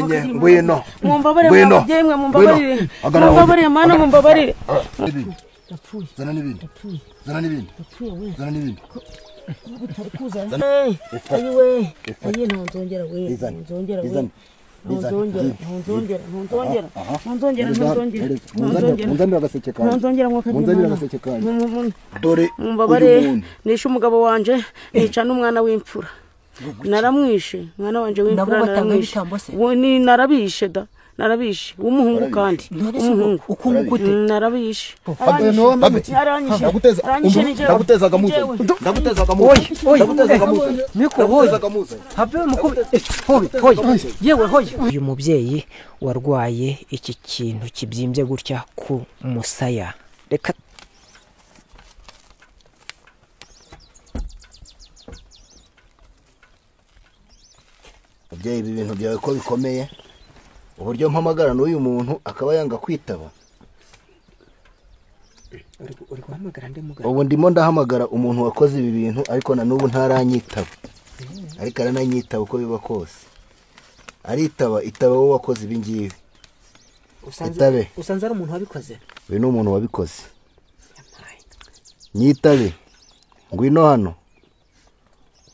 Ngwino. Mumbabarire mwemwe mumbabarire. Mumbabarire mana mumbabarire. Zana n'ibindi. Zana n'ibindi. Zana n'ibindi. Ayiwe. Ayi ntonzongera we. Ntonzongera we. Munzanira agaseke kanyu. Dore mumbabarire nishe umugabo wanje nica n'umwana w'imfura. Naramwishe mwana wanje w'imfura naramwishe. Ni narabishe da. Narabishe umuhungu kandi umuhungu ukungute narabishe ndaguteza gamuza niko hoye habe mukubi hoye yewe hoye uyu mubyeyi warwaye iki kintu kibyimbye gutya ku musaya reka mubyeyi ibi bintu byawe ko bikomeye uburyo mpamagara n'uyu muntu akaba yanga kwitaba. uri guhamagara ndi mugabo ubu ndimo ndahamagara umuntu wakoze ibi bintu ariko na n'ubu ntaranyitaba. Ariko arananyitaba uko biba kose. Itaba wowe wakoze ibi ngibi. usanze ari umuntu wabikoze. We ni umuntu wabikoze. Nyitabe. Ngwino hano.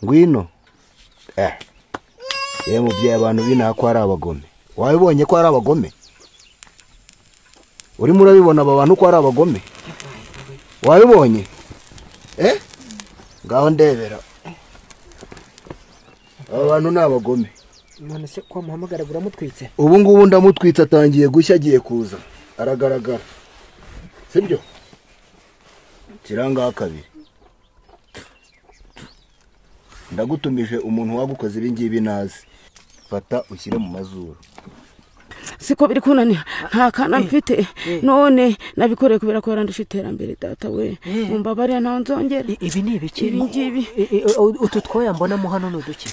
Ngwino. Mubyeyi abantu binaha ko ari abagome. Wabibonye ko ari abagome? Urimo urabibona aba bantu ko ari abagome? Wabibonye? Ngaho ndebera. Aba bantu ni abagome. None se ko muhamagara buramutwitse? Ubu ngubu ndamutwitse atangiye gushya agiye kuza. Aragaragara. Sibyo? Kiranga kabiri. Ndagutumije umuntu wagukoze ibi ngibi nazi. Fata ushyire mu mazuru. Siko biri kunanira nta kana mfite none nabikoreye kubera ko yarandusha iterambere data we mumbabarira nta nzongera. Ibi ni ibiki ibi ngibi utu twoya mbona mu hano n'uduki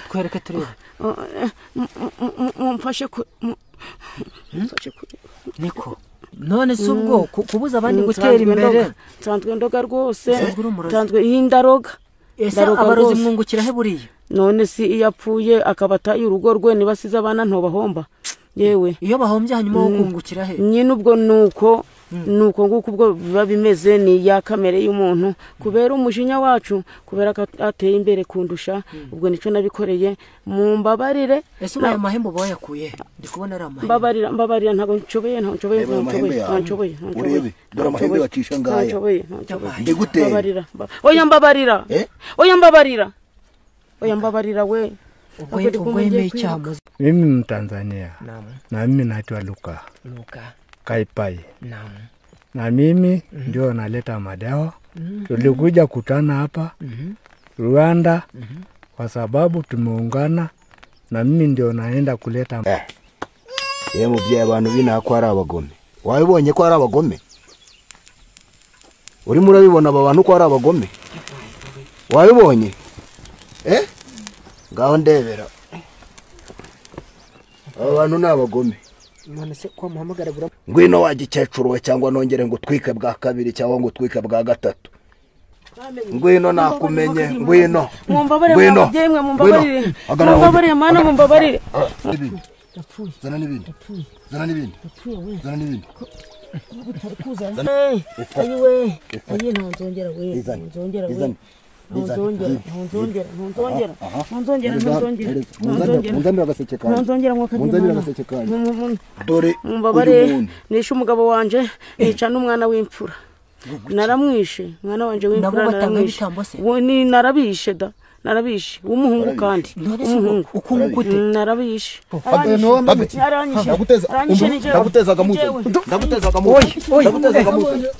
twereke turebe mumfashe niko none se ubwo kubuza abandi gutera imbere nsanzwe ndoga rwose nsanzwe y'indaroga. Ese abarozi mwungukira he buriya? None si iyapfuye akabata y'urugo rwe nibasiza abana nto bahomba yewe iyo bahombye hanyuma wo kungukira he? Nyine ubwo nuko nguko ubwo biba bimeze ni ya kamere y'umuntu kubera umujinya wacu kubera ko ateye imbere kundusha ubwo nico nabikoreye mumbabarire. Ese ubaye amahembo bayakuye ndi kubona ari amahembo. Mbabarira ntago nshoboye urebe dore amahembe bacisha ngaya ndigute mbabarira oya mbabarira we. Mimi Mtanzania. Na mimi naitwa Luka Kaipai. Na mimi ndio naleta madawa. Tulikuja kutana hapa Rwanda kwa sababu tumeungana na mimi ndio naenda kuleta. Mubyeyi abantu binaha ko ari abagome. Wabibonye ko ari abagome? Urimo urabibona aba bantu ko ari abagome? Wabibonye? Ngaho ndebera. Aba bantu ni abagome. None se ko muhamagara bura ngwino wagikecuru we cyangwa nongere ngo twike bwa kabiri cyangwa ngo twike bwa gatatu. Ngwino nakumenye ngwino. Mumbabarire mana mumbabarire. Zana n'ibindi. Ayiwe. Ayi ntonzongera we. Ntonzongera we. Munzanira agaseke kanyu. Dore mumbabarire nishe umugabo wanje nica n'umwana w'imfura. Naramwishe mwana wanje w'imfura naramwishe. Ni narabishe da. Narabishe umuhungu kandi umuhungu ukungute narabishe. Ndaguteza gamuza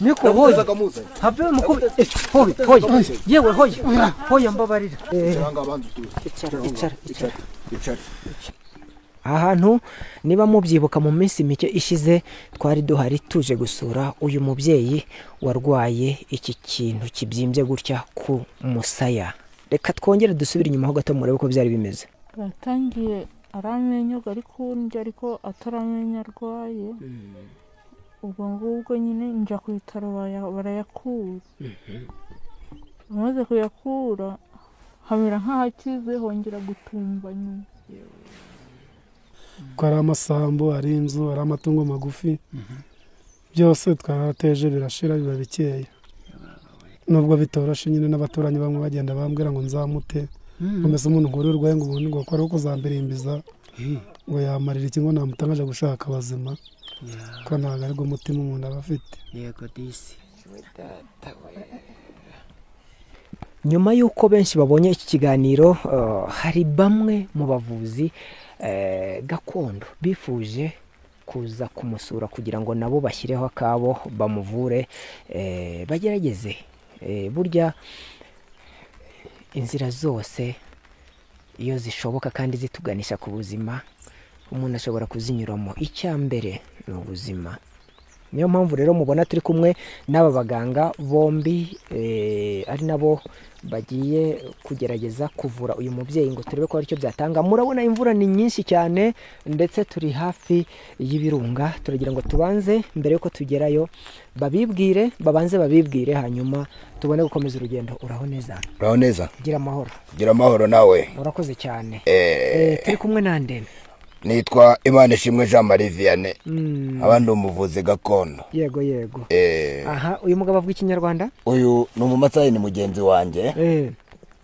niko hoye habe mukubi hoye yewe hoye mbabarira. Ahantu niba mubyibuka mu minsi mike ishize twari duhari tuje gusura uyu mubyeyi warwaye iki kintu kibyimbye gutya ku musaya. Reka twongere dusubire inyuma ho gato murebe ko byari bimeze. Batangiye aramenya ariko ataramenya arwaye. Ubwo ngubwo nyine njya ku bitaro barayakura. Amaze kuyakura hamera nk'ahakize hongera gutumba nyine. ko ari amasambu ari inzu ari amatungo magufi byose twarateje birashira biba bikeya nubwo bitoroshe nyine n'abaturanyi bamwe bagenda bambwira ngo nzamute komeza umuntu nguri urwaye ngo ubundi ngo akora kuzambirimbiza ngo yamarira iki ngo namutangaje gushaka abazima ko ntabwo ari umutima umuntu aba afite. Yego disi. Nyuma y'uko benshi babonye iki kiganiro hari bamwe mu bavuzi gakondo bifuje kuza kumusura kugira ngo nabo bashyireho akabo bamuvure bagerageze burya inzira zose iyo zishoboka kandi zituganisha ku buzima umuntu ashobora kuzinyuramo. Icyambere ni ubuzima. Niyo mpamvu rero mubona turi kumwe n'aba baganga bombi ari nabo bagiye kugerageza kuvura uyu mubyeyi ngo turebe ko ari cyo byatanga. Murabona imvura ni nyinshi cyane ndetse turi hafi y'ibirunga. Turagira ngo tubanze mbere yuko tugerayo babanze babibwire hanyuma tubone gukomeza urugendo. Uraho neza? Uraho neza. Gira amahoro. Gira amahoro nawe. Urakoze cyane. Turi kumwe nande? Nitwa Imanishimwe Jean Marie Vianney. Abandi umuvuzi gakondo. Yego. Aha, uyu mugabo avuga Ikinyarwanda? Uyu ni umumatsayi, ni mugenzi wanjye.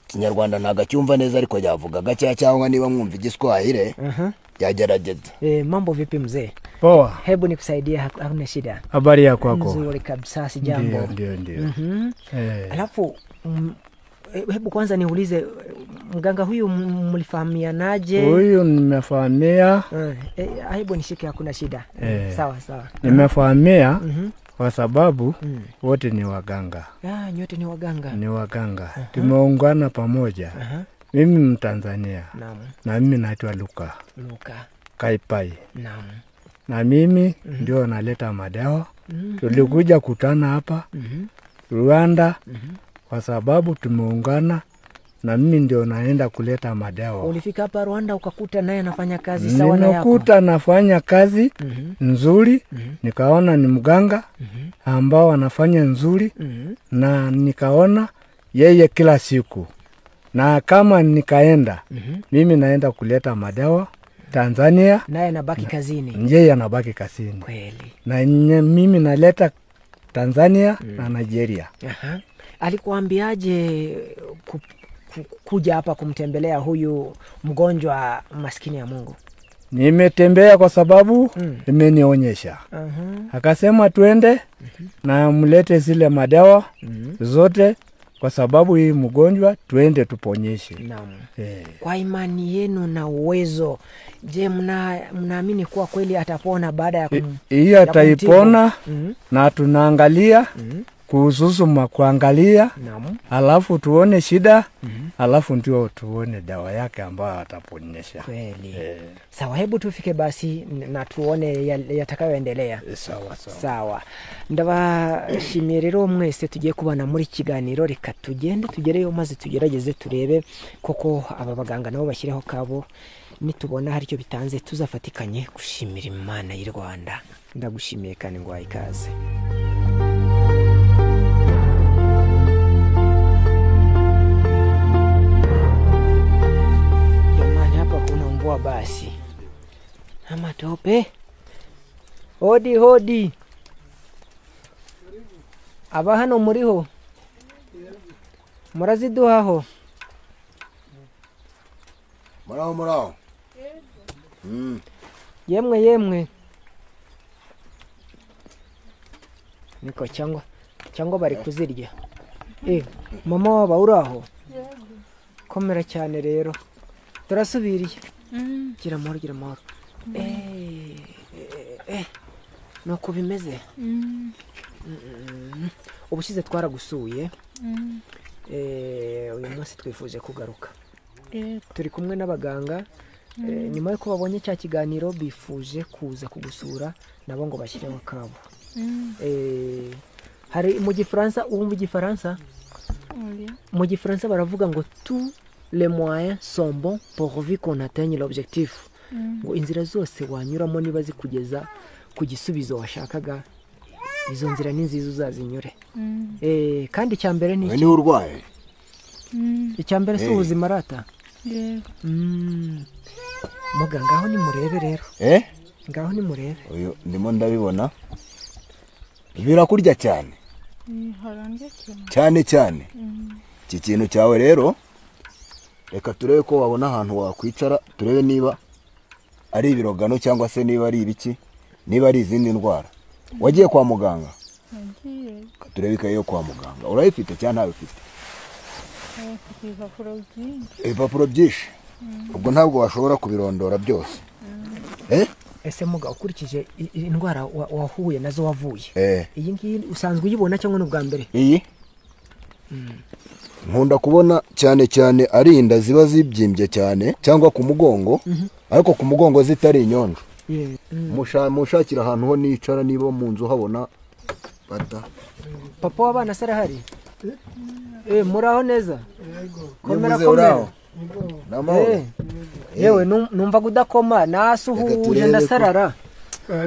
Ikinyarwanda ntago cyumva neza ariko yavuga gake cyangwa niba mwumva Igiswahili yagerageza. Mambo vipi mzee? Poa. Hebu nikusaidie, hakuna shida. Habari yako kwako? Nzuri kabisa, si jambo. Ndio. Alafu hebu kwanza niulize, mganga huyu mlifahamianaje? Huyu nimefahamia. Hebu nishike, hakuna shida. Sawa. Nimefahamia kwa sababu wote ni waganga. Nyote ni waganga? Ni waganga. Tumeungana pamoja. Mimi Mtanzania. Naam. Na mimi naitwa Luka Kaipai. Naam. Na mimi ndio naleta madawa. Tulikuja kutana hapa Rwanda kwa sababu tumeungana, na mimi ndio naenda kuleta madawa. Ulifika hapa Rwanda ukakuta naye anafanya kazi sawa na yako? Nimekuta anafanya kazi nzuri, nikaona ni mganga ambao anafanya nzuri, na nikaona yeye kila siku. Na kama nikaenda, mimi naenda kuleta madawa Tanzania, naye anabaki kazini. Yeye anabaki kazini. Kweli. Na mimi naleta Tanzania na Nigeria. Alikuambiaje kuja hapa kumtembelea huyu mgonjwa maskini ya Mungu? Nimetembea kwa sababu imenionyesha. Akasema tuende na mlete zile madawa zote kwa sababu hii mgonjwa tuende tuponyeshe. Naam. Kwa imani yenu na uwezo, je, mnaamini kuwa kweli atapona baada ya hii ataipona? Na tunaangalia kuhusu kuangalia, alafu tuone shida, alafu ndio tuone dawa yake ambayo ataponyesha. Kweli. Sawa, hebu tufike basi na tuone yatakayoendelea. Sawa. Ndabashimiye rero mwese tugiye kubana muri kiganiro. Reka tugende tugereyo maze tugerageze turebe koko aba baganga nabo bashyireho kabo. Nitubona hari cyo bitanze tuzafatikanye gushimira Imana y'u Rwanda. Ndagushimiye kandi ngo ayikaze. Basi ama tope. Hodi aba hano muriho? Muraziduhaho? Muraho. Yemwe niko cyangwa bari kuzirya. Mama waba uraho? Komera cyane rero, turasubiriye. Gira amahoro. Nuko bimeze. Ubushize twaragusuye. Uyu munsi twifuje kugaruka. Turi kumwe n'abaganga. Nyuma yo babonye cya kiganiro bifuje kuza kugusura nabo ngo bashyireho kabo. Hari mu Gifaransa, umva Igifaransa? Mu Gifaransa baravuga ngo tout les moyens sont bons pourvu qu'on atteigne l'objectif. Ngo inzira zose wanyuramo niba zikugeza ku gisubizo washakaga, izo nzira ni nziza uzazinyure. Kandi cyambere ni ni urwaye. Icyambere si ubuzima rata. muga ngaho nimurebe rero ngaho nimurebe uyu ndimo ndabibona birakurya cyane cyane cyane iki kintu cyawe rero reka turebe ko wabona ahantu wakwicara turebe niba ari ibirogano cyangwa se niba ari ibiki niba ari izindi ndwara wagiye kwa muganga turebe ikaye yo kwa muganga urayifite cyangwa ntawe ufite ibipapuro byinshi ubwo ntabwo washobora kubirondora byose ese muga ukurikije indwara wahuye nazo wavuye iyi ngiyi usanzwe uyibona cyangwa n'ubwa mbere iyi nkunda kubona cyane cyane ari inda ziba zibyimbye cyane cyangwa ku mugongo ariko ku mugongo zitari inyonjo mushakira ahantu ho nicara niba mu nzu habona bata papa w'abana se arahari muraho neza komera komera yewe numvaga udakoma nasuhuje ndasarara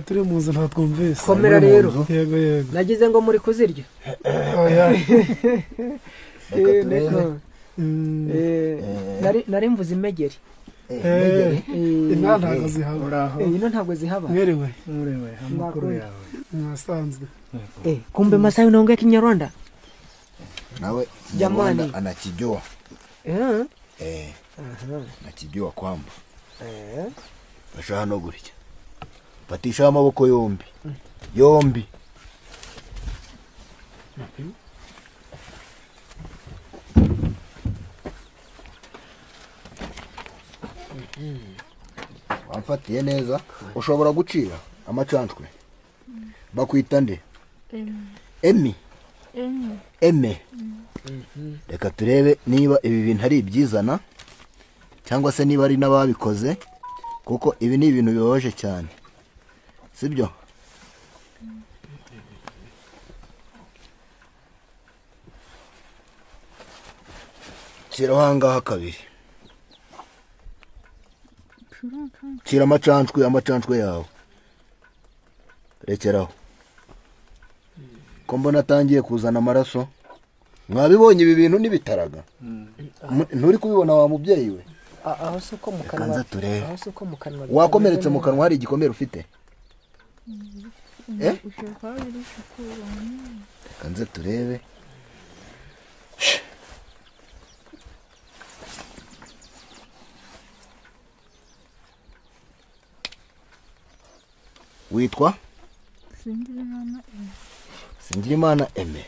turi mu nzu ntatwumvise komera rero yego yego nagize ngo muri kuzirya nari mvuze imegeri ino ntabwo zihaba ino ntabwo zihaba mwerewe amakuru yawe mwasanzwe kumbe Masai unaongea Kinyarwanda nawe jamani anakijua nakijua kwamba fasha hano gutya fatisha amaboko yombi yombi wamfatiye neza ushobora gucira amacanshwe bakwita nde eme reka turebe niba ibi bintu ari ibyizana cyangwa se niba ari n'ababikoze kuko ibi ni ibintu bibabaje cyane sibyo shyiraho ahangaha kabiri shyira amacanshwe yawe rekeraho ko mbona atangiye kuzana amaraso mwabibonye ibi bintu n'ibitaraga nturi kubibona wa mubyeyi we aho se uko mu kanwa kanza turebe aho se uko mu kanwa wakomeretse mu kanwa hari igikomere ufite kanze turebe witwa Singirimana Eme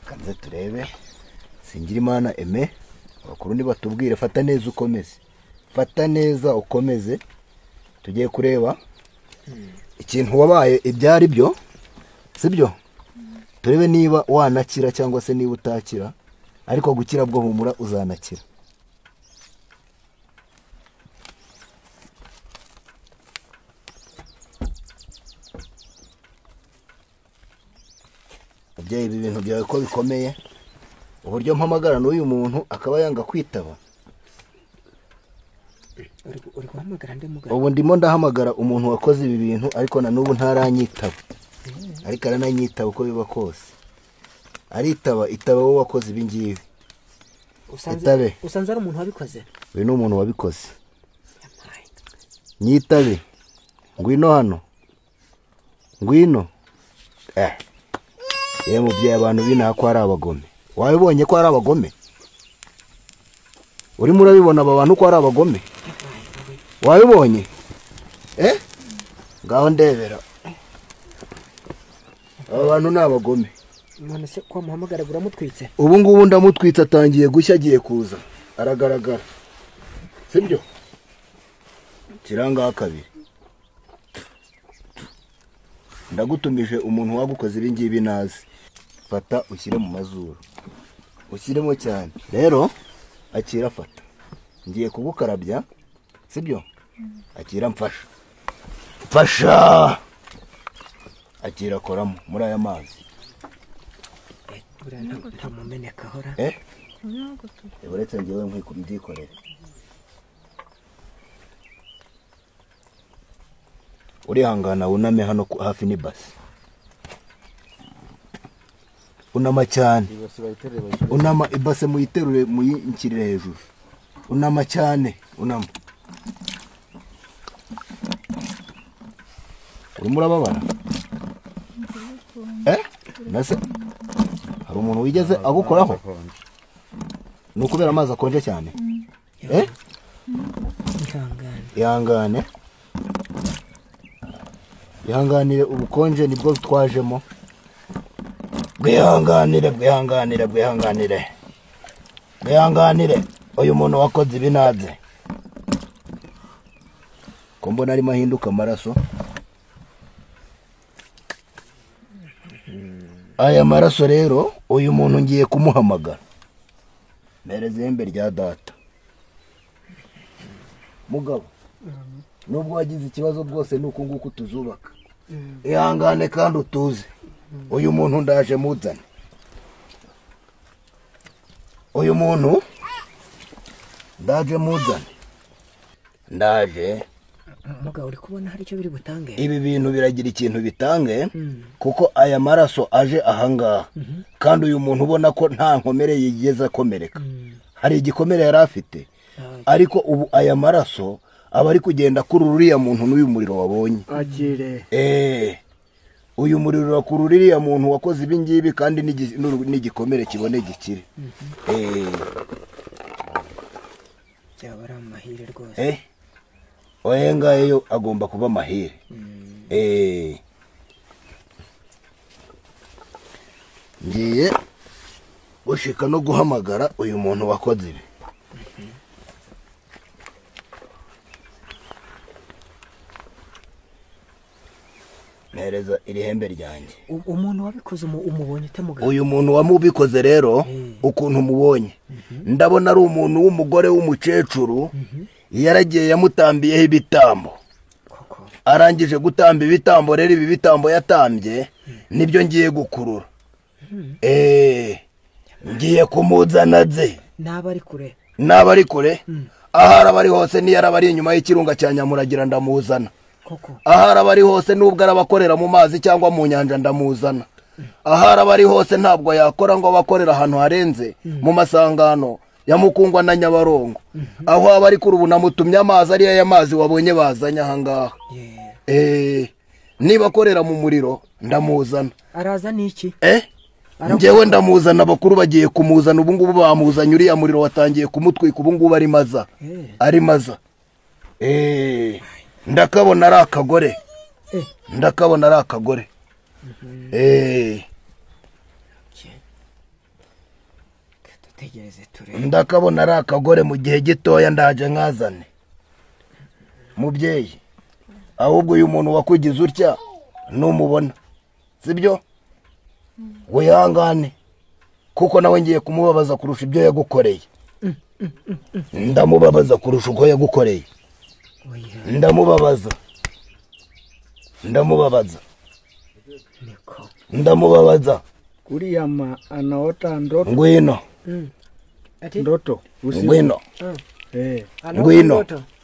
kanze turebe Singirimana Eme bakuru nibatubwire fata neza ukomeze fata neza ukomeze tugiye kureba ikintu wabaye ibyari byo sibyo turebe niba wanakira cyangwa se niba utakira ariko gukira bwo humura uzanakira abyeyi ibi bintu byawe ko bikomeye uburyo mpamagara n'uyu muntu akaba yanga kwitaba uri guhamagara nde mugabo ubu ndimo ndahamagara umuntu wakoze ibi bintu ariko na n'ubu ntaranyitaba ariko arananyitaba uko biba kose aritaba itaba wowe wakoze ibi ngibi usanze ari umuntu wabikoze uyu ni umuntu wabikoze nyitabe ngwino hano ngwino yewe mubyeyi abantu binaha ko ari abagome wabibonye ko ari abagome urimo urabibona aba bantu ko ari abagome wabibonye ngaho ndebera aba bantu ni abagome none se kwa muhamagara buramutwitse ubu ngubu ndamutwitse atangiye gushya agiye kuza aragaragara sibyo kirangaho kabiri ndagutumije umuntu wagukoze ibi ngibi nazi fata ushyire mu mazuru ushyiremo cyane rero akira fata ngiye kugukarabya sibyo akira mfasha akira koramo muri aya mazi nta mumeneka ahora uretse ngewe mbyikorere urihangana wuname hano hafi n'ibasi unama cyane unama ibase muyiterure muyinshyirire hejuru unama cyane unama urimo urababara nase hari umuntu wigeze agukoraho ni ukubera amazi akonje cyane ihanganire ubukonje nibwo twajemo bwihanganire uyu muntu wakoze ibinaze ko mbona arimo ahinduka amaraso aya maraso rero uyu muntu ngiye kumuhamagara mpereze ihembe rya data mugabo nubwo wagize ikibazo bwose nuko nguko tuzubaka ihangane kandi utuze uyu muntu ndaje muzane uyu muntu ndaje muzane ndaje mugabo uri kubona hari icyo biri butange ibi bintu biragira ikintu bitange kuko aya maraso aje ahangaha kandi uyu muntu ubona ko nta nkomere yigeze akomereka hari igikomere yari afite ariko ubu aya maraso aba ari kugenda kuri uriya muntu n'uyu muriro wabonye uyu muriro urakura uriya muntu wakoze ibi ngibi kandi n'igikomere kibone gikire byaba ari amahire rwose oya ngayo agomba kuba amahire ngiye gushika no guhamagara uyu muntu wakoze ibi mpereza iri hembe ryanjye umuntu wabikoze umubonye ute mugabo uyu muntu wamubikoze rero ukuntu umubonye ndabona ari umuntu w'umugore w'umukecuru yaragiye yamutambiyeho ibitambo arangije gutamba ibitambo rero ibi bitambo yatambye nibyo ngiye gukurura ngiye kumuzana ze naba ari kure aho araba ari hose niyo araba ari inyuma y'ikirunga cya Nyamuragira ndamuzana aho araba ari hose nubwo araba akorera mu mazi cyangwa mu nyanja ndamuzana aho araba ari hose ntabwo yakora ngo abakorera ahantu harenze mu masangano ya Mukungwa na Nyabarongo aho aba ari kuri ubu namutumye amazi ariya y'amazi wabonye bazanye ahangaha niba akorera mu muriro ndamuzana araza niki njyewe ndamuzana abakuru bagiye kumuzana ubu ngubu bamuzanye uriya muriro watangiye kumutwika ubu ngubu ari maza ndakabona ari akagore ndakabona ari akagore mu gihe gitoya ndaje nkazane mubyeyi ahubwo uyu muntu wakugize utya numubona sibyo wihangane kuko nawe ngiye kumubabaza kurusha ibyo yagukoreye ndamubabaza kurusha uko yagukoreye ndamubabaza uriya anaota ndoto ngwino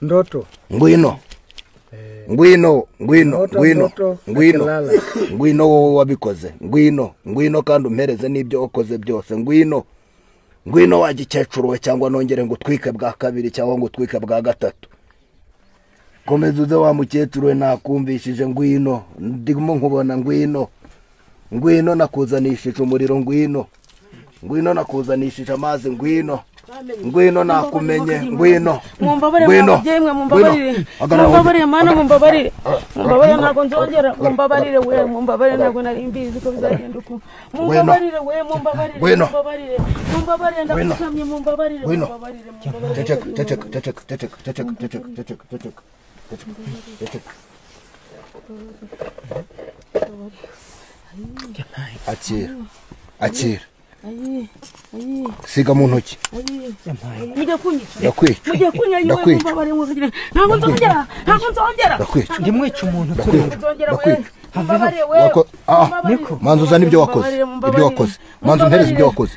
ndoto ngwino wowe wabikoze ngwino kandi umpereze n'ibyo wakoze byose ngwino wa gikecuru we cyangwa nongere ngo utwike bwa kabiri cyangwa ngo utwike bwa gatatu komeza uze wa mukecuru we nakumvishije ndimo nkubona ngwino nakuzanishije umuriro ngwino nakuzanishije amazi ngwino nakumenye ngwino mumbabarire mana mumbabarire ntabwo nzongera mumbabarire we mumbabarire ntabwo nari mbizi ko bizagenda uko mumbabarire we mumbabarire ndakusamye mumbabarire akira siga mu ntoki ntabwo nzongera ndimwica umuntu manzu uzana ibyo wakoze manzu mpereze ibyo wakoze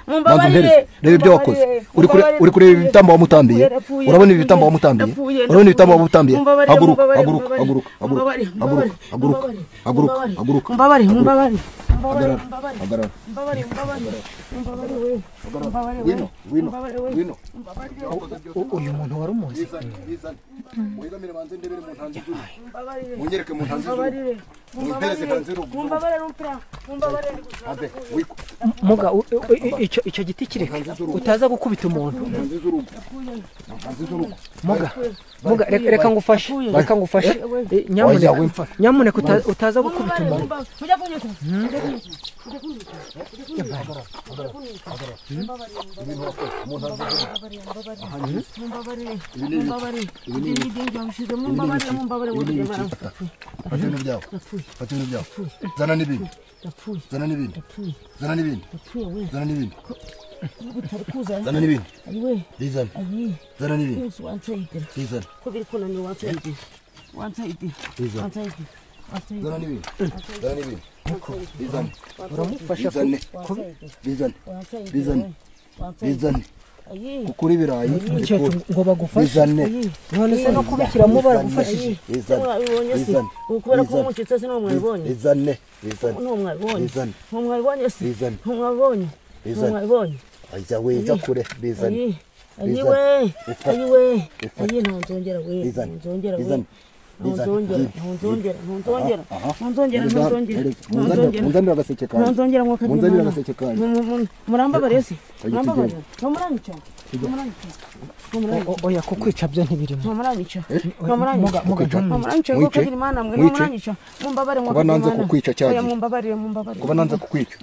reba ibyo wakoze uri kureba ibitambo wamutambiye urabona ibitambo wamutambiye haguruka uyu muntu wari umuzi muyigamire banze ndebere mu ntanzi z'urugo munyereke mu ntanzi z'urugo mumpereze hanze y'urugo muga icyo giti kireka utaza gukubita umuntu muga reka ngufashe nyamuneka utaza gukubita umuntu zana n'ibindi zana n'ibindi zana n'ibindi zana n'ibindi zana n'ibindi bizana zana n'ibindi bizana zana n'ibindi zana n'ibindi bizana uramufasha bizana bizana bizana kukuri ibirayi ngo bagufashe bizane none se no kubikiramo baragufashije bizane ukubera ko umucitse se no mwabonye bizane bizane no mwabonye bizane no mwabonye se bizane no mwabonye bizane mwabonye ajya weja kure bizane ayiwe ayi ntonzongera we ntonzongera we munzanira agaseke kanjye munzanira agaseke kanjye murambabarire se murambabarire oya kukwica byo ntibirimo muranyica ngo kagira imana mwe muranyica mumbabare ngo kuba nanze kukwica cyane oya mumbabarire kuba nanze kukwica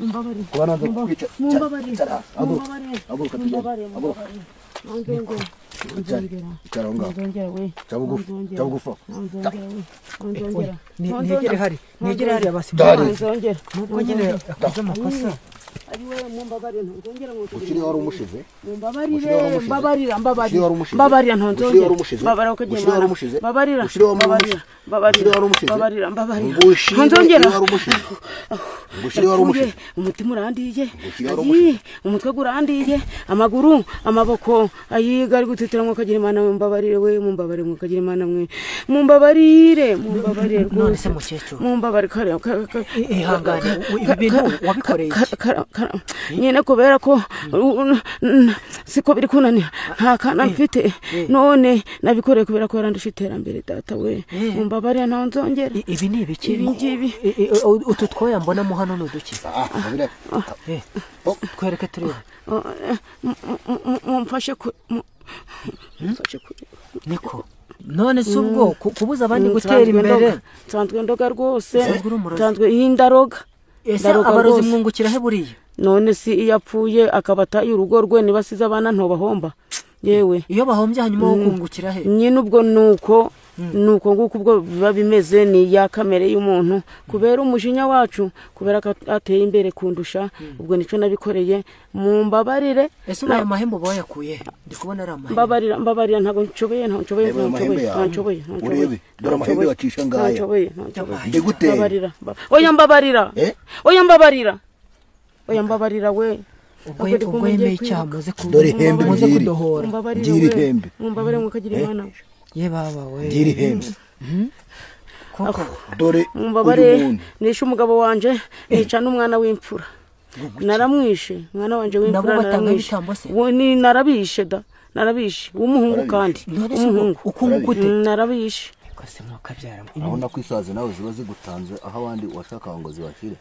kuba nanze kukwica icara ngaho cyabugufa negere hari abasimbura nuko nyine akoze amakosa ukiri wari umushize mbabarira umutima urandiye umutwe gurandiye amaguru amaboko ayiga ari gutitira ngo kagira imana mumbabarire we mumbabarire ngo kagira imana mwe mumbabarire none se mukecuru mumbabarire ihangane ibi bintu wabikoreye nyine kubera ko siko biri kunanira nta kana mfite none nabikoreye kubera ko yarandusha iterambere data we mumbabarire nta nzongera ibi ni ibiki ibi ngibi utu twoya mbonamo hano ni uduki twereke turebe mumfashe niko none si ubwo kubuza abandi gutera imbere nsanzwe ndoga rwose nsanzwe y'indaroga ese abarozi mwungukira he buriya none si iyo apfuye akaba ataye urugo rwe niba asize abana ntobahomba yewe iyo bahombye hanyuma wo kungukira he nyine ubwo nuko nguko ubwo biba bimeze ni ya kamere y'umuntu kubera umujinya wacu kubera ko ateye imbere kundusha ubwo nico nabikoreye mumbabarire ese aya mahembo bayakuye ndi kubona ari amahembo mbabarira ntago nshoboye urebe dore amahembe wacisha ngaya ndiguteye mbabarira oya mbabarira we ubwo yemeye icyaha muze dore ihembe kudohora ngiri ihembe mumbabarire ngo kagira imana ye baba we ngiri ihembe koko dore mumbabarire nishe umugabo wanje nica n'umwana w'imfura naramwishe umwana wanje w'imfura narabishe narabishe w'umuhungu kandi umuhungu narabishe kose mukabyara aho nakwisaze nawe ziba zigutanze aho abandi washaka ngo zibashire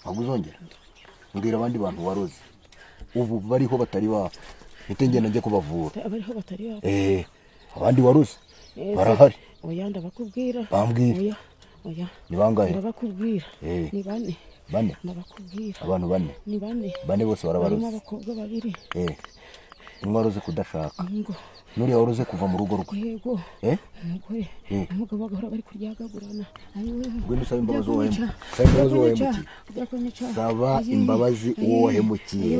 aguzongera mbwira abandi bantu waroze ubu bariho batari ba ngenda njye kubavura abariho batari ba abandi waroze barahari oya ndabakubwira bambwira oya ni bangahe ndabakubwira ni bane ndabakubwira abantu ni bane bose barabaroze abakobwa babiri waroze kudashaka nuriya waroze kuva mu rugo rwe yego umugore umugabo bagahora bari kuryagagurana ngwino usaba imbabazi uwo wahemukiye saba imbabazi uwo wahemukiye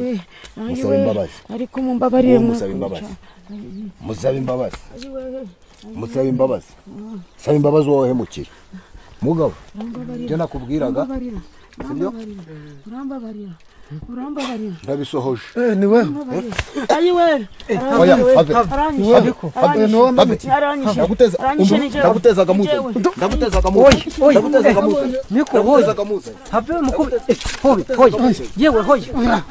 musaba imbabazi ariko mumbabarire musaba imbabazi musaba imbabazi musaba imbabazi saba imbabazi uwo wahemukiye mugabo ibyo nakubwiraga urambabarira ndabisohoje ni wewe ayi wewe oya have ndagutezaga muze have mukubi yewe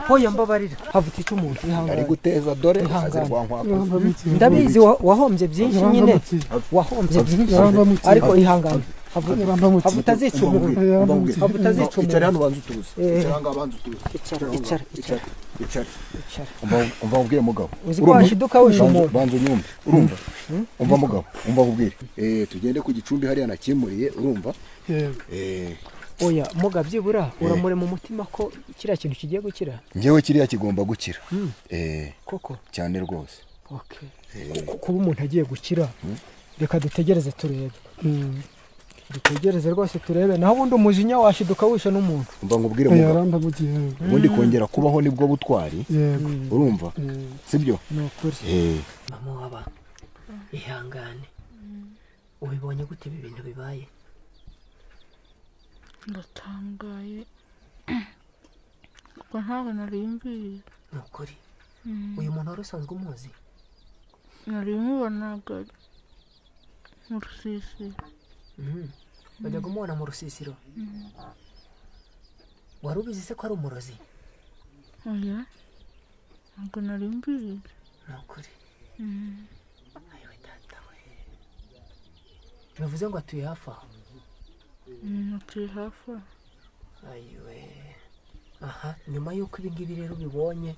hoya mbabarira havutika umuntu ari guteza dore azirwankwa ndabizi wahombye byinshi nyine wahombye byinshi ariko ihangane havutazica umuntu havutazica umuntu icara hano banza utuze icara hanga banza utuze icara umva ubwire mugabo uzi ko washiduka wishe umuntu banza unyumve urumva umva mugabo umva ubwire tugende ku gicumbi hariya nakimuriye urumva oya muga byibura uramure mu mutima ko kiriya kintu kigiye gukira ngewe kiriya kigomba gukira koko cyane rwose kuba umuntu agiye gukira reka dutegereze turebe dutegereze rwose turebe naho ubundi umujinya washiduka wishe n'umuntu umva nkubwire mugabo ubundi kongera kubaho nibwo butwari urumva sibyo ni ukuri mama waba ihangane ubibonye gute ibi bintu bibaye ndatangaye kuko ntabwo nari mbizi ni ukuri uyu muntu wari usanzwe umuzi nari mubonaga mu rusisiro bajyaga umubona mu rusisiro wari ubizi se ko ari umurozi oya ntabwo nari mbizi ni ukuri ayiwe data we bivuze ngo atuye hafi aho atuye hafi aho ayiwe aha nyuma y'uko ibi ngibi rero ubibonye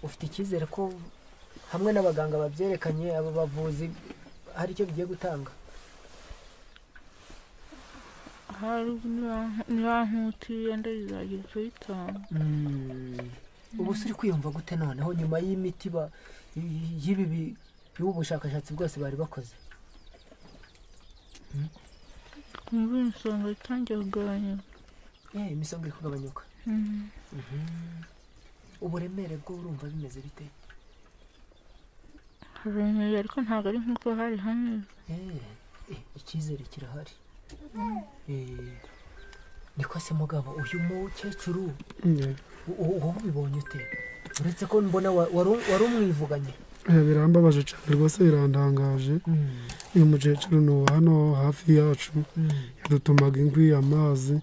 ufite icyizere ko hamwe n'abaganga babyerekanye aba bavuzi hari icyo bigiye gutanga hari nibankutiye ndabizagira icyo bitanga ubu se uri kwiyumva gute noneho nyuma y'imiti y'ibi y'ubushakashatsi bwose bari bakoze kumva imisonga itangiye kugabanyuka imisonga iri kugabanyuka uburemere bwo urumva bimeze bite haremeye ariko ntabwo ari nk'uko hari hameze icyizere kirahari niko se mugabo uyu mukecuru wowe ubibonye ute uretse ko mbona wari umwivuganye birambabaje cyane rwose birandangaje uyu mukecuru ni uwa hano hafi yacu yadutumaga inkwi amazi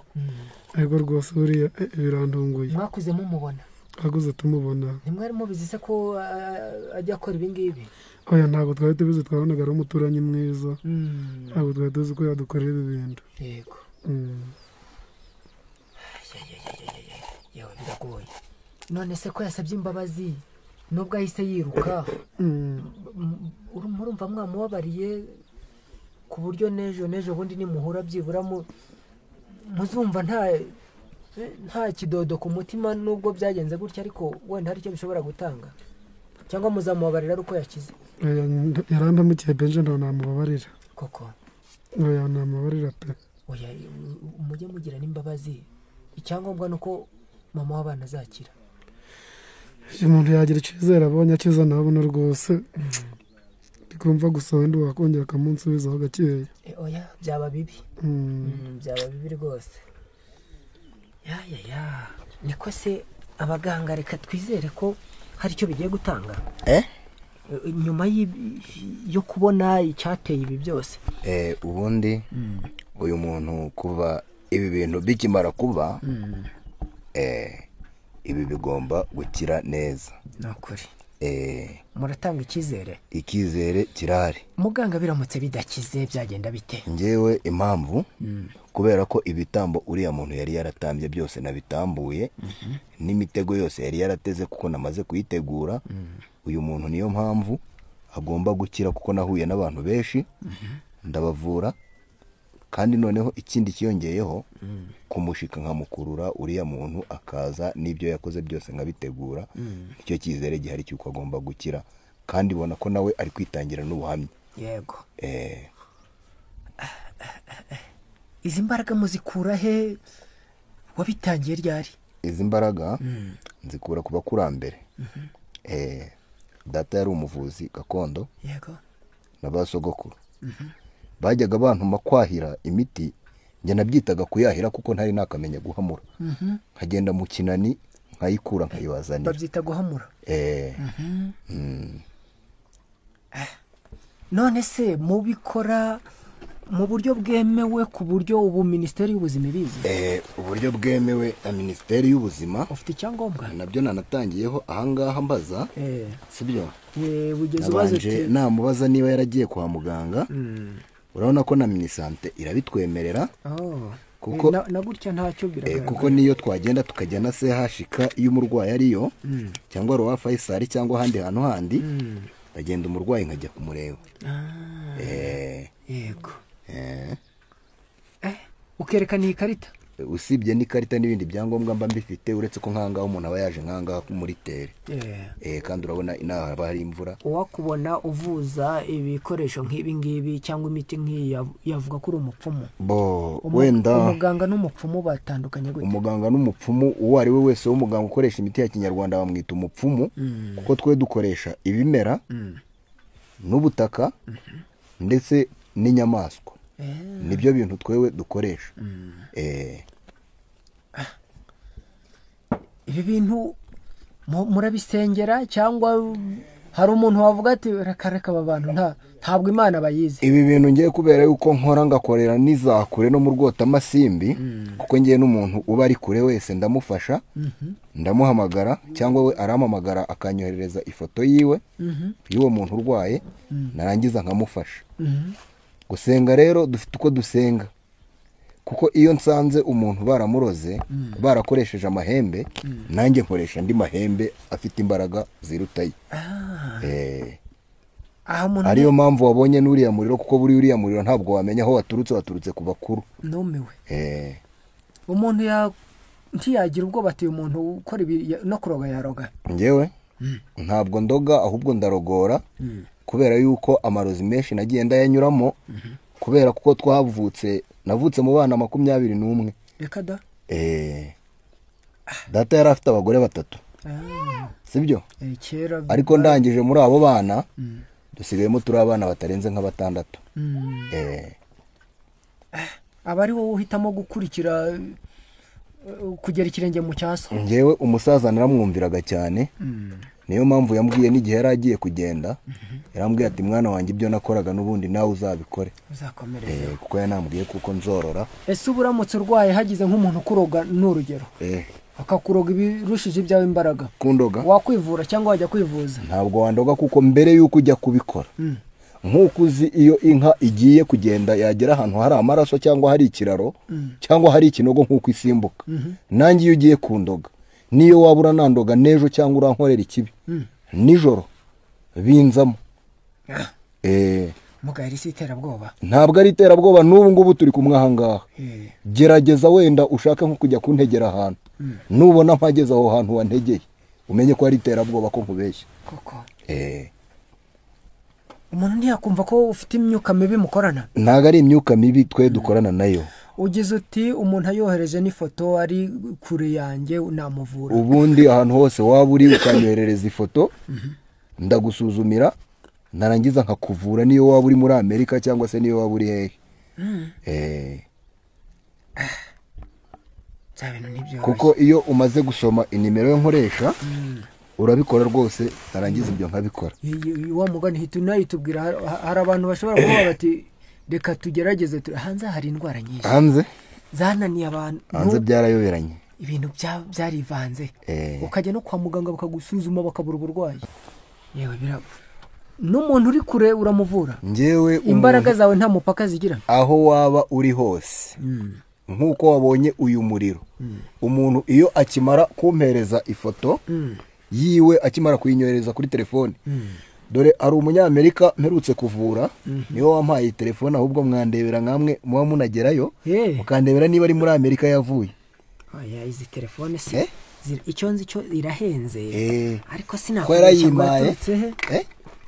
ariko rwose buriya birantunguye mwakuze mumubona twakuze tumubona ntimwari mubizi se ko ajya akora ibi ngibi oya ntabwo twari tubizi twabonaga ari umuturanyi mwiza ntabwo twari tuzi ko yadukorera ibi bintu yego yewe biragoye none se ko yasabye imbabazi nubwo ahise yiruka murumva mwamubabariye ku buryo n'ejo bundi nimuhura byibura muzumva nta kidodo ku mutima nubwo byagenze gutya ariko wenda hari icyo bishobora gutanga cyangwa muzamubabarira ari uko yakize yarandamukiye benshi ntabwo namubabarira koko oya namubabarira pe oya mujye mugira n'imbabazi icyangombwa ni uko mama w'abana azakira iyo umuntu yagira icyizere abonye akiza nabona rwose ndikumva gusa wenda wakongera akamunsubizaho gakeya oya byaba bibi byaba bibi rwose niko se abaganga reka twizere ko hari icyo bigiye gutanga nyuma yo kubona icyateye ibi byose ubundi uyu muntu kuva ibi bintu bikimara kuba ibi bigomba gukira neza ni ukuri muratanga icyizere kirahari muganga biramutse bidakize byagenda bite ngewe impamvu kubera ko ibitambo uriya muntu yari yaratambye byose nabitambuye n'imitego yose yari yarateze kuko namaze kuyitegura uyu muntu niyo mpamvu agomba gukira kuko nahuye n'abantu benshi ndabavura kandi noneho ikindi kiyongeyeho kumushika nkamukurura uriya muntu akaza n'ibyo yakoze byose nkabitegura icyo cyizere gihari cy'uko agomba gukira kandi bona ko nawe ari kwitangira n'ubuhamya yego izi mbaraga muzikura he wabitangiye ryari izi mbaraga nzikura ku bakurambere data yari umuvuzi gakondo yego n'abasogokuru bajyaga bantuma kwahira imiti njye nabyitaga kuyahira kuko ntari nakamenya guhamura nkagenda mu kinani nkayikura nkayibazanira. Babyita guhamura. None se mubikora mu buryo bwemewe ku buryo ubu Minisiteri y'Ubuzima ibizi? Uburyo bwemewe na Minisiteri y'Ubuzima. Ufite icyangombwa? Nabyo nanatangiyeho ahangaha mbaza. Sibyo? Ugeze ubaza uti namubaza niba yaragiye kwa muganga. Urabona ko na Minisante irabitwemerera. Kuko na gutya ntacyo biragaragara. Kuko niyo twagenda tukajya na CHK iyo umurwayi ariyo cyangwa Roi Faisal cyangwa ahandi hantu handi bagenda umurwayi nkajya kumureba. Yego. Ukerekana iyi karita? Usibye n'ikarita n'ibindi byangombwa mba mbifite uretse ko nkanga umuntu aba yaje nkanga muri tere. Kandi urabona inaha haba hari imvura. Uwakubona uvuza ibikoresho nk'ibi ngibi cyangwa imiti nk'iyi yavuga ko uri umupfumu. Wenda umuganga n'umupfumu batandukanye gute? Umuganga n'umupfumu uwo ari we wese w'umuganga ukoresha imiti ya kinyarwanda bamwita umupfumu kuko twe dukoresha ibimera n'ubutaka ndetse n'inyamaswa. Nibyo bintu twewe dukoresha. Ibi bintu murabisengera cyangwa hari umuntu wavuga ati reka aba bantu ntabwo Imana bayizi? Ibi bintu ngiye kubera yuko nkora ngakorera n'izakure no mu Rwotamasimbi kuko ngiye n'umuntu uba ari kure wese ndamufasha ndamuhamagara cyangwa we arampamagara akanyoherereza ifoto yiwe y'uwo muntu urwaye narangiza nkamufasha. Gusenga rero dufite uko dusenga kuko iyo nsanze umuntu baramuroze barakoresheje amahembe nanjye nkoresha andi mahembe afite imbaraga zirutaye. Ariyo mpamvu wabonye n'uriya muriro kuko buri uriya muriro ntabwo wamenya aho waturutse ku bakuru. Numiwe. Umuntu ntiyagira ubwo bati umuntu ukora ibi no kuroga yaroga? Ngewe ntabwo ndoga ahubwo ndarogora kubera yuko amarozi menshi nagiye ndayanyuramo kubera kuko navutse mu bana 21. Reka da. Data yari afite abagore 3. Sibyo? Kera. Ariko ndangije muri abo bana dusigayemo turi abana batarenze nka 6. Abari wowe uhitamo gukurikira kugera ikirenge mu cyaso? Ngewe umusaza naramwumviraga cyane. Niyo mpamvu yambwiye n'igihe yari agiye kugenda yarambwiye ati mwana wanjye ibyo nakoraga n'ubundi nawe uzabikore. Uzakomereze. Kuko yanambwiye kuko nzorora. Ese uburamutse urwaye hagize nk'umuntu kuroga n'urugero akakuroga ibirushije ibyawe imbaraga kundoga wakwivura cyangwa wajya kwivuza? Ntabwo wandoga kuko mbere yuko ujya kubikora nk'uko uzi iyo inka igiye kugenda yagera ahantu hari amaraso cyangwa hari ikiraro cyangwa hari ikinogo nk'uko isimbuka nanjye iyo ugiye kundoga niyo wabura nandoga nejo cyangwa urankorera ikibi nijoro binzamo. Mugari si iterabwoba? Ntabwo ari iterabwoba n'ubu ngubu turi kumwe ahangaha. Gerageza wenda ushaka nko kujya kuntegera ahantu nubona mpageze aho hantu wantegeye umenye ko ari iterabwoba ko nkubeshya koko. Umuntu ntiyakumva ko ufite imyuka mibi mukorana? Ntabwo ari imyuka mibi twe dukorana nayo. Ugize uti umuntu ayohereje n'ifoto ari kure yanjye namuvura? Ubundi ahantu hose waba uri ukanyoherereza ifoto ndagusuzumira narangiza nkakuvura niyo waba uri muri Amerika cyangwa se niyo waba uri hehe. Kuko iyo umaze gusoma inimero yo nkoresha urabikora rwose narangiza ibyo nkabikora. Wa mugani hitunayitubwira hari abantu bashobora kuba bati reka tugerageze hanze hari indwara nyinshi hanze zananiye abantu hanze byarayoberanye ibintu byarivanze ukajya no kwa muganga bakagusuzuma bakabura uburwayi yewe birabo n'umuntu uri kure uramuvura? Ngewe imbaraga zawe nta mupaka zigira aho waba uri hose. Nk'uko wabonye uyu muriro umuntu iyo akimara kumpereza ifoto yiwe akimara kuyinyohereza kuri telefone dore ari umunyamerika mperutse kuvura niyo wampaye telefone ahubwo mwandebera nkamwe muba munagerayo mukandebera niba ari muri Amerika yavuye. Izi telefone se icyo nzi cyo irahenze ariko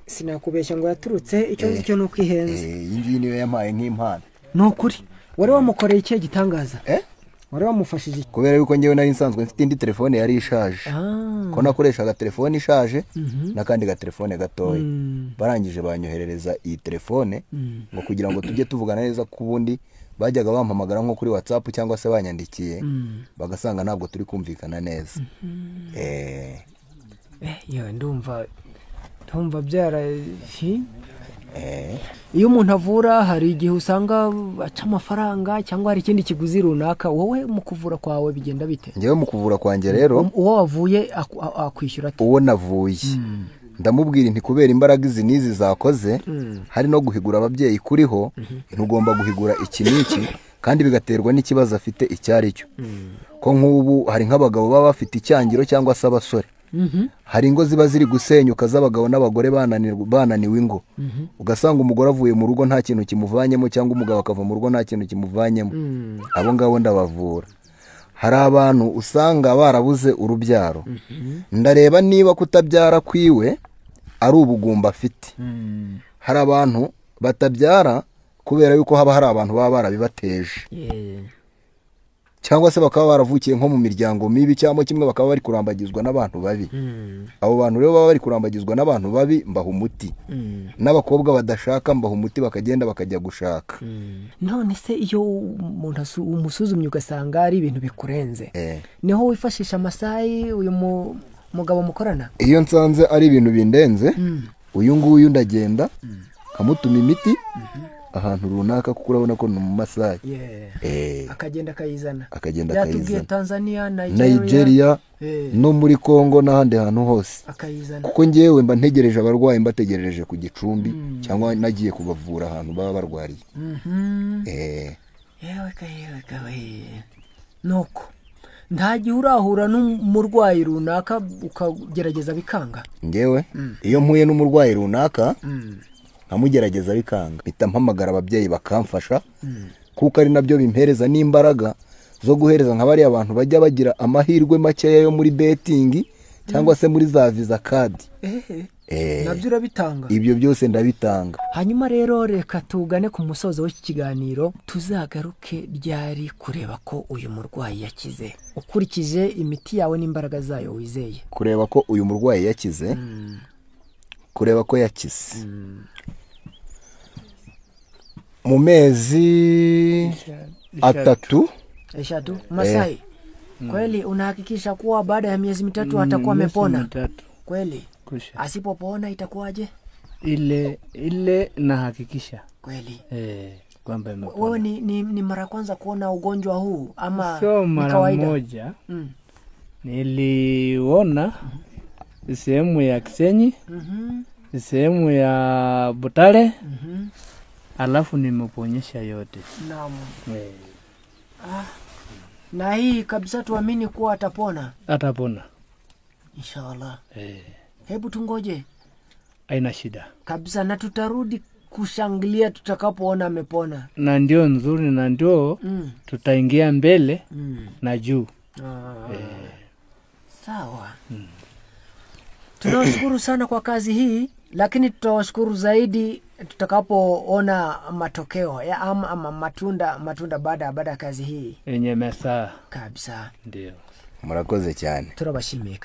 sinakubeshya ngo yaturutse icyo nzi cyo nuko ihenze. Iyi ngiyi niyo yampaye nk'impano. Nukuri wari wamukoreye ikihe gitangaza? Wari wamufashije kubera yuko ngewe nari nsanzwe mfite indi telefone yari ishaje ko nakoreshaga telefone ishaje n'akandi ga telefone gatoya barangije banyoherereza iyi telefone ngo kugira ngo tujye tuvugana neza ku bundi bajyaga bampamagara nko kuri WhatsApp cyangwa se banyandikiye bagasanga ntabwo turi kumvikana neza. Yo ndumva byara iyo umuntu avura hari igihe usanga aca amafaranga cyangwa hari ikindi kiguzi runaka, wowe mu kuvura kwawe bigenda bite? Ngewe mu kuvura kwanjye rero uwo wavuye akwishyura ate? uwo navuye ndamubwira nti kubera imbaraga izi nizi zakoze hari no guhigura ababyeyi kuriho, ntugomba guhigura iki n'iki kandi bigaterwa n'ikibazo afite icyari cyo. Ko nk'ubu hari nk'abagabo baba bafite icyangiro cyangwa se abasore, hari ingo ziba ziri gusenyuka z'abagabo n'abagore bananiwe ingo, ugasanga umugore avuye mu rugo nta kintu kimuvanyemo cyangwa umugabo akava mu rugo nta kintu kimuvanyemo. Abo ngabo ndabavura. Hari abantu usanga barabuze urubyaro, ndareba niba kutabyara kwiwe ari ubugumba afite. Hari abantu batabyara kubera yuko haba hari abantu baba barabibateje, cyangwa se bakaba baravukiye nko mu miryango mibi, cyangwa kimwe bakaba bari kurambagizwa n'abantu babi. Abo bantu rero baba bari kurambagizwa n'abantu babi mbaha umuti, n'abakobwa badashaka mbaha umuti bakagenda bakajya gushaka. None se iyo umuntu umusuzumye ugasanga ari ibintu bikurenze, niho wifashisha amasayi uyu mugabo mukorana? Iyo nsanze ari ibintu bindenze, uyu nguyu ndagenda nkamutuma imiti ahantu runaka, kuko urabona ko ni mu masayi. Akagenda akayizana. Yatubwiye Tanzania, Nigeria no muri Congo n'ahandi hantu hose akayizana. Kuko ngewe mba ntegereje abarwayi, mbategereje ku gicumbi cyangwa nagiye kubavura ahantu baba barwariye. Nuko nta gihe urahura n'umurwayi runaka ukagerageza bikanga? Ngewe iyo mpuye n'umurwayi runaka nkamugerageza bikanga, mpita mpamagara ababyeyi bakamfasha, kuko ari nabyo bimpereza n'imbaraga zo guhereza nka bariya abantu bajya bagira amahirwe makeya yo muri betting cyangwa se muri za visa card. Nabyo urabitanga? Ibyo byose ndabitanga. Hanyuma rero reka tugane ku musozo w'iki kiganiro, tuzagaruke ryari kureba ko uyu murwayi yakize ukurikije imiti yawe n'imbaraga zayo wizeye? Kureba ko uyu murwayi yakize, kureba ko yakize mu mezi 3 Masai. Kweli unahakikisha kuwa baada ya miezi 3 atakuwa amepona? Kweli? Asipopona itakuwaje? Ile nahakikisha kweli kwamba imepona. Wewe ni mara kwanza kuona ugonjwa huu ama ni kawaida? Moja niliona sehemu ya Kisenyi, sehemu ya Butare, alafu nimeponyesha yote. Naam. Na hii kabisa tuamini kuwa atapona? Atapona inshallah. Hebu tungoje. Haina shida kabisa, na tutarudi kushangilia tutakapoona amepona. Na ndio nzuri, na ndio tutaingia mbele na juu. Sawa. Tunashukuru sana kwa kazi hii, lakini tutawashukuru zaidi tutakapoona matokeo ya ama matunda baada ya kazi hii yenye mesa kabisa. Ndio. Murakoze cyane. Turabashimiye.